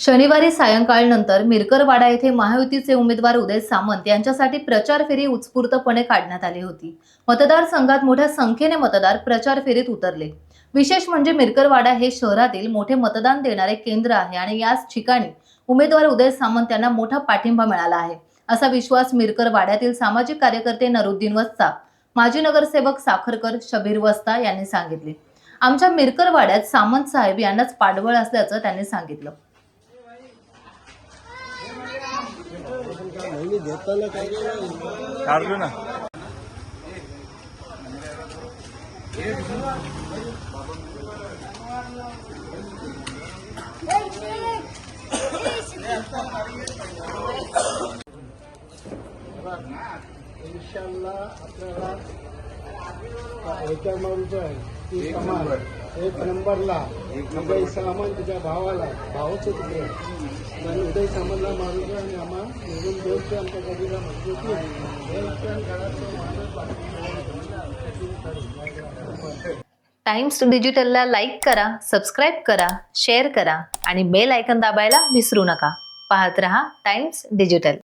शनिवारी सायंकाळनंतर मिरकरवाडा येथे महायुतीचे उमेदवार उदय सामंत यांच्यासाठी प्रचार फेरी उत्स्फूर्तपणे काढण्यात आली होती। मतदारसंघात मोठ्या संख्येने मतदार प्रचार फेरीत उतरले। विशेष म्हणजे मिरकरवाडा हे शहरातील मोठे मतदान देणारे केंद्र आहे आणि याच ठिकाणी उमेदवार उदय सामंत यांना मोठा पाठिंबा मिळाला आहे, असा विश्वास मिरकरवाड्यातील सामाजिक कार्यकर्ते नरुद्दीन वस्ता, माजी नगरसेवक साखरकर शबीर वस्ता यांनी सांगितले। आमच्या मिरकरवाड्यात सामंत साहेब यांनाच पाठबळ असल्याचं त्यांनी सांगितलं। काढलो ना इंशाल्लाह आपल्याला याच्या माणूस आहे ती कमाल एक नंबरला उदय सामंत त्याच्या भावाला भावाचं तिकडे आणि उदय सामंतला माणूस आणि आम्हा निघून देऊन आमच्या गाडीला मजबूती टाइम्स डिजिटलला लाईक करा, सबस्क्राइब करा, शेअर करा आणि बेल आयकॉन दाबायला विसरू नका। पाहत रहा टाइम्स डिजिटल।